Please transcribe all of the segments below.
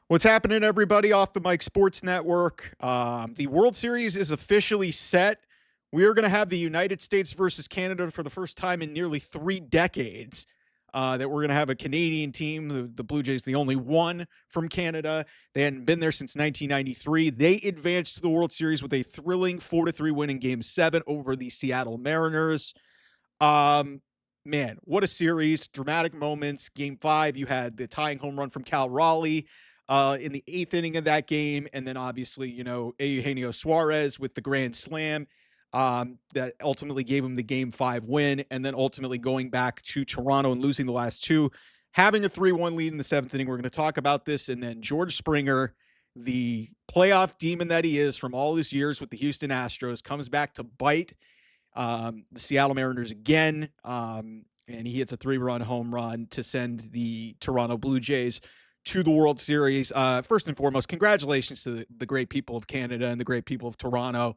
What's happening, everybody, off the Mike Sports Network? The World Series is officially set. We are going to have the United States versus Canada for the first time in nearly 3 decades. That we're going to have a Canadian team. The Blue Jays, the only one from Canada. They hadn't been there since 1993. They advanced to the World Series with a thrilling 4-3 win in Game 7 over the Seattle Mariners. Um, Man, what a series. Dramatic moments. Game 5, you had the tying home run from Cal Raleigh in the 8th inning of that game. And then obviously, Eugenio Suarez with the grand slam that ultimately gave him the Game 5 win. And then ultimately going back to Toronto and losing the last two, having a 3-1 lead in the 7th inning. We're going to talk about this. And then George Springer, the playoff demon that he is from all his years with the Houston Astros, comes back to bite the Seattle Mariners again. And he hits a 3-run home run to send the Toronto Blue Jays to the World Series. First and foremost, congratulations to the great people of Canada and the great people of Toronto.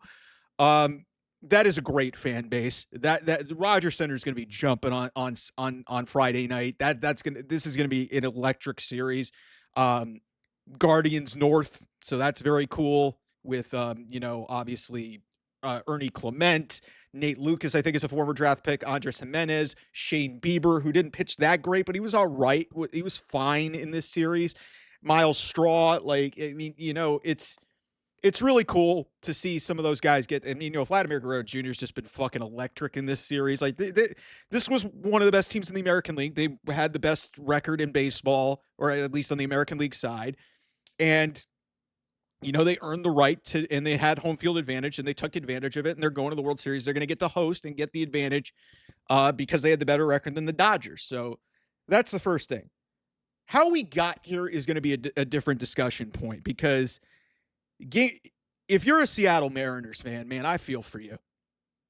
That is a great fan base. That Rogers Center is going to be jumping on Friday night. This is going to be an electric series. Guardians North, so that's very cool. With obviously Ernie Clement, Nate Lucas, I think is a former draft pick, Andres Jimenez, Shane Bieber, who didn't pitch that great, but he was all right. He was fine in this series. Miles Straw, it's really cool to see some of those guys get. Vladimir Guerrero Jr. has just been fucking electric in this series. This was one of the best teams in the American League. They had the best record in baseball, or at least on the American League side. And they earned the right to, and they had home field advantage, and they took advantage of it, and they're going to the World Series. They're going to get the host and get the advantage because they had the better record than the Dodgers. So that's the first thing. How we got here is going to be a different discussion point, because if you're a Seattle Mariners fan, man, I feel for you.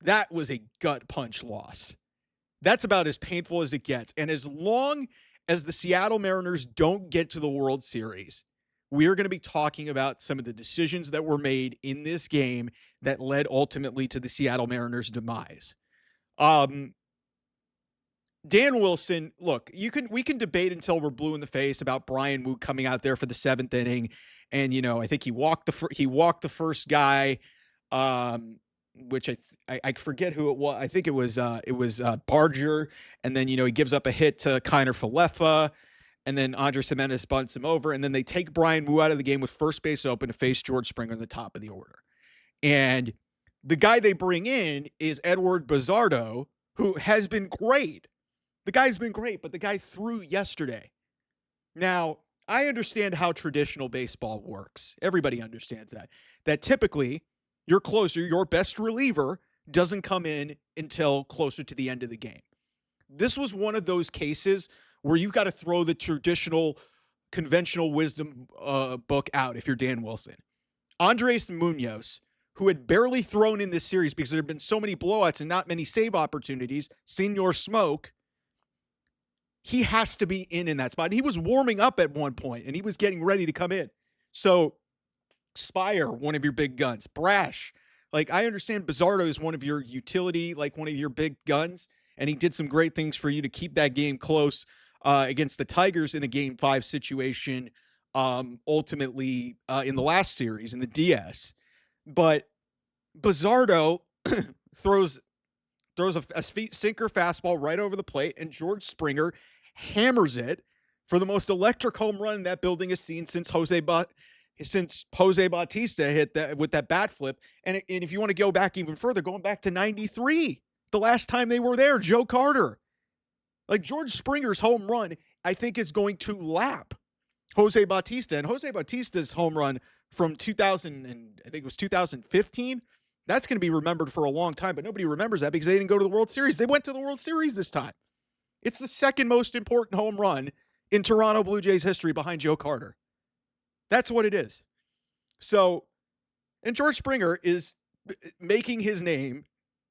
That was a gut punch loss. That's about as painful as it gets. And as long as the Seattle Mariners don't get to the World Series, we are going to be talking about some of the decisions that were made in this game that led ultimately to the Seattle Mariners' demise. Dan Wilson, look, we can debate until we're blue in the face about Brian Wood coming out there for the 7th inning, and I think he walked the first guy, which I forget who it was. I think it was Barger, and then he gives up a hit to Kiner Falefa. And then Andres Jimenez bunts him over. And then they take Brian Wu out of the game with first base open to face George Springer in the top of the order. And the guy they bring in is Edward Bizardo, who has been great. The guy's been great, but the guy threw yesterday. Now, I understand how traditional baseball works. Everybody understands that. That typically your closer, your best reliever, doesn't come in until closer to the end of the game. This was one of those cases where you've got to throw the traditional, conventional wisdom book out if you're Dan Wilson. Andres Munoz, who had barely thrown in this series because there have been so many blowouts and not many save opportunities, Senor Smoke, he has to be in that spot. He was warming up at one point, and he was getting ready to come in. So, Spire, one of your big guns. Brash, I understand Bizardo is one of your utility, one of your big guns, and he did some great things for you to keep that game close against the Tigers in a Game 5 situation, ultimately in the last series in the DS. But Bizardo throws a sinker fastball right over the plate, and George Springer hammers it for the most electric home run that building has seen since Jose Bautista hit that with that bat flip. And if you want to go back even further, going back to 93, the last time they were there, Joe Carter. George Springer's home run, I think, is going to lap Jose Bautista. And Jose Bautista's home run from 2015, that's going to be remembered for a long time, but nobody remembers that because they didn't go to the World Series. They went to the World Series this time. It's the second most important home run in Toronto Blue Jays history behind Joe Carter. That's what it is. So, and George Springer is making his name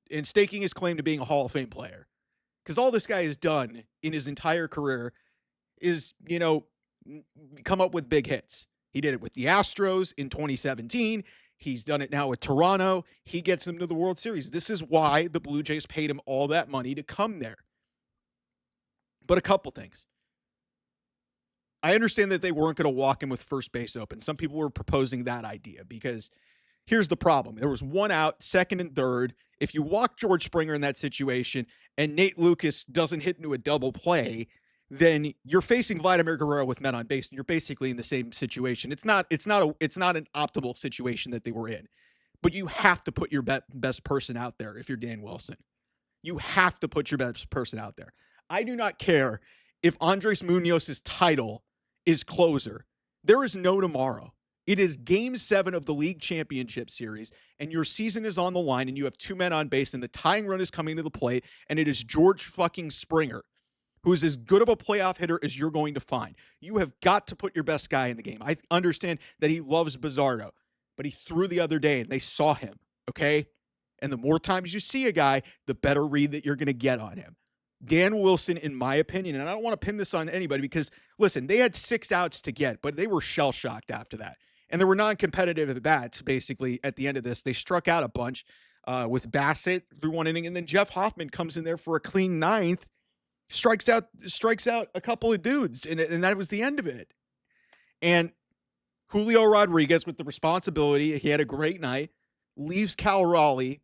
and staking his claim to being a Hall of Fame player. Because all this guy has done in his entire career is, come up with big hits. He did it with the Astros in 2017. He's done it now with Toronto. He gets them to the World Series. This is why the Blue Jays paid him all that money to come there. But a couple things. I understand that they weren't going to walk him with first base open. Some people were proposing that idea because here's the problem. There was one out, second and third. If you walk George Springer in that situation and Nate Lucas doesn't hit into a double play, then you're facing Vladimir Guerrero with men on base, and you're basically in the same situation. It's not an optimal situation that they were in. But you have to put your best person out there if you're Dan Wilson. You have to put your best person out there. I do not care if Andres Munoz's title is closer. There is no tomorrow. It is game 7 of the league championship series, and your season is on the line, and you have 2 men on base, and the tying run is coming to the plate, and it is George fucking Springer, who is as good of a playoff hitter as you're going to find. You have got to put your best guy in the game. I understand that he loves Bizzardo, but he threw the other day, and they saw him, okay? And the more times you see a guy, the better read that you're going to get on him. Dan Wilson, in my opinion, and I don't want to pin this on anybody because, listen, they had 6 outs to get, but they were shell-shocked after that. And there were non-competitive at bats, basically, at the end of this. They struck out a bunch with Bassett through 1 inning, and then Jeff Hoffman comes in there for a clean 9th, strikes out a couple of dudes, and that was the end of it. And Julio Rodriguez, with the responsibility, he had a great night, leaves Cal Raleigh,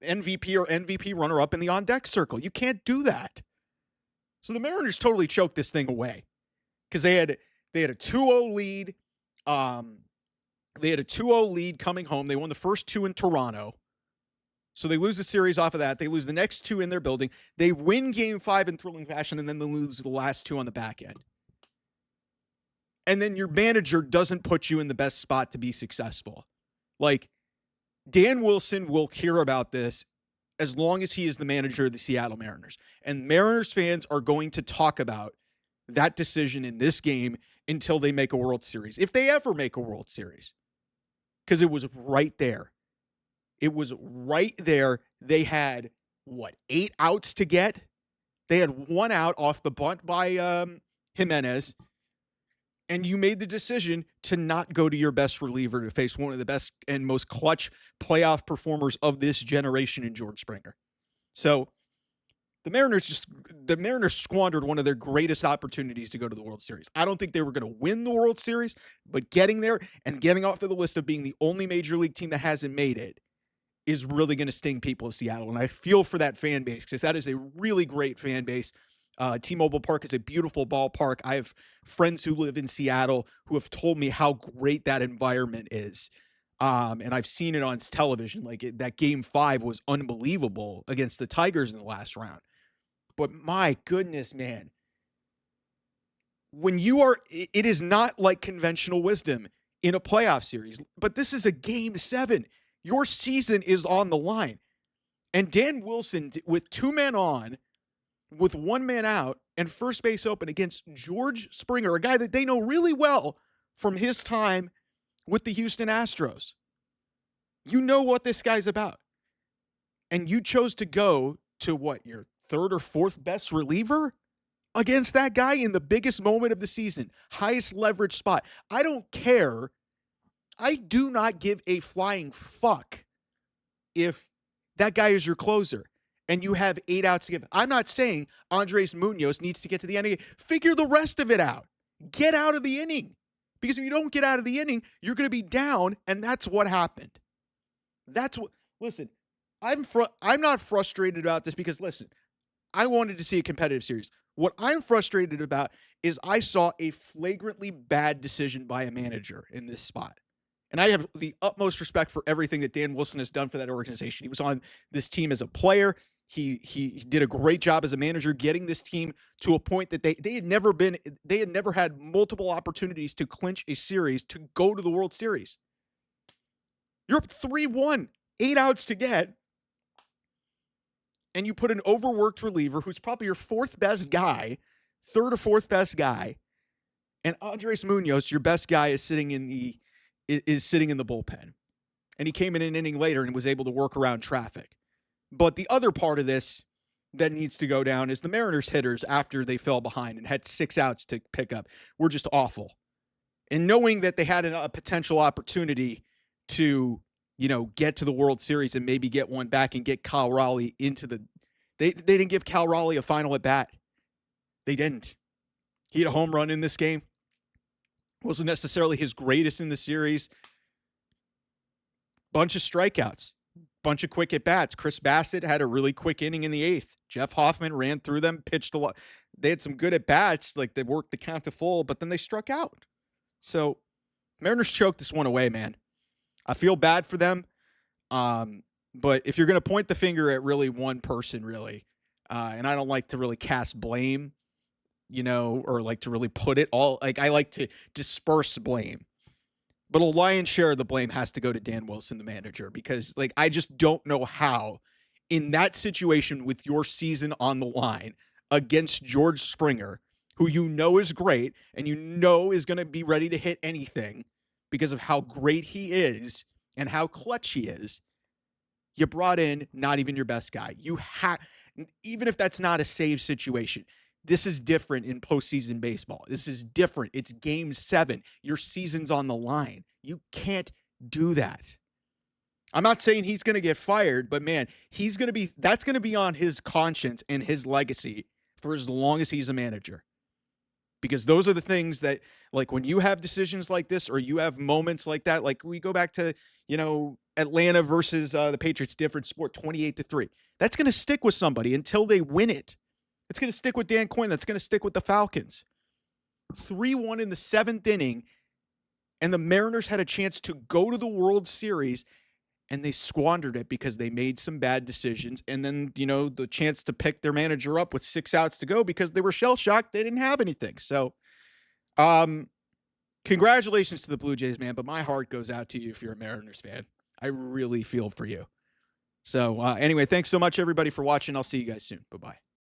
MVP or MVP runner-up in the on-deck circle. You can't do that. So the Mariners totally choked this thing away because they had a 2-0 lead. They had a 2-0 lead coming home. They won the first 2 in Toronto. So they lose the series off of that. They lose the next 2 in their building. They win game 5 in thrilling fashion, and then they lose the last 2 on the back end. And then your manager doesn't put you in the best spot to be successful. Like, Dan Wilson will hear about this as long as he is the manager of the Seattle Mariners. And Mariners fans are going to talk about that decision in this game until they make a World Series. If they ever make a World Series. Because it was right there. It was right there. They had, 8 outs to get? They had 1 out off the bunt by Jimenez. And you made the decision to not go to your best reliever to face one of the best and most clutch playoff performers of this generation in George Springer. So the Mariners squandered one of their greatest opportunities to go to the World Series. I don't think they were going to win the World Series, but getting there and getting off of the list of being the only major league team that hasn't made it is really going to sting people of Seattle. And I feel for that fan base because that is a really great fan base. T-Mobile Park is a beautiful ballpark. I have friends who live in Seattle who have told me how great that environment is. And I've seen it on television. That game 5 was unbelievable against the Tigers in the last round. But my goodness, man, it is not like conventional wisdom in a playoff series, but this is a game 7. Your season is on the line. And Dan Wilson, with 2 men on, with 1 man out and first base open against George Springer, a guy that they know really well from his time with the Houston Astros. You know what this guy's about. And you chose to go to your 3rd or 4th best reliever against that guy in the biggest moment of the season, highest leverage spot. I don't care. I do not give a flying fuck if that guy is your closer and you have 8 outs to give. I'm not saying Andres Munoz needs to get to the end. Figure the rest of it out. Get out of the inning. Because if you don't get out of the inning, you're going to be down, and that's what happened. Listen, I'm not frustrated about this because, listen, I wanted to see a competitive series. What I'm frustrated about is I saw a flagrantly bad decision by a manager in this spot. And I have the utmost respect for everything that Dan Wilson has done for that organization. He was on this team as a player. He did a great job as a manager getting this team to a point that they had never had multiple opportunities to clinch a series to go to the World Series. You're up 3-1, 8 outs to get, and you put an overworked reliever who's probably your 4th best guy, 3rd or 4th best guy, and Andres Munoz, your best guy, is sitting in the bullpen. And he came in an inning later and was able to work around traffic. But the other part of this that needs to go down is the Mariners hitters, after they fell behind and had 6 outs to pick up, were just awful. And knowing that they had a potential opportunity to, get to the World Series and maybe get one back and get Cal Raleigh into they didn't give Cal Raleigh a final at bat. They didn't. He had a home run in this game. Wasn't necessarily his greatest in the series. Bunch of strikeouts. Bunch of quick at-bats. Chris Bassett had a really quick inning in the 8th. Jeff Hoffman ran through them, pitched a lot. They had some good at-bats, like they worked the count to full, but then they struck out. So Mariners choked this one away, man. I feel bad for them. But if you're going to point the finger at really one person, really, and I don't like to really cast blame, or like to really put it all, like I like to disperse blame. But a lion's share of the blame has to go to Dan Wilson, the manager, because like I just don't know how in that situation with your season on the line against George Springer, who is great and is going to be ready to hit anything because of how great he is and how clutch he is, you brought in not even your best guy. Even if that's not a save situation, this is different in postseason baseball. This is different. It's game 7. Your season's on the line. You can't do that. I'm not saying he's going to get fired, but man, that's going to be on his conscience and his legacy for as long as he's a manager. Because those are the things that, like, when you have decisions like this or you have moments like that, like we go back to, Atlanta versus the Patriots, different sport, 28-3. That's going to stick with somebody until they win it. It's going to stick with Dan Quinn. That's going to stick with the Falcons. 3-1 in the 7th inning, and the Mariners had a chance to go to the World Series, and they squandered it because they made some bad decisions. And then, the chance to pick their manager up with 6 outs to go because they were shell-shocked. They didn't have anything. So, congratulations to the Blue Jays, man. But my heart goes out to you if you're a Mariners fan. I really feel for you. So, anyway, thanks so much, everybody, for watching. I'll see you guys soon. Bye-bye.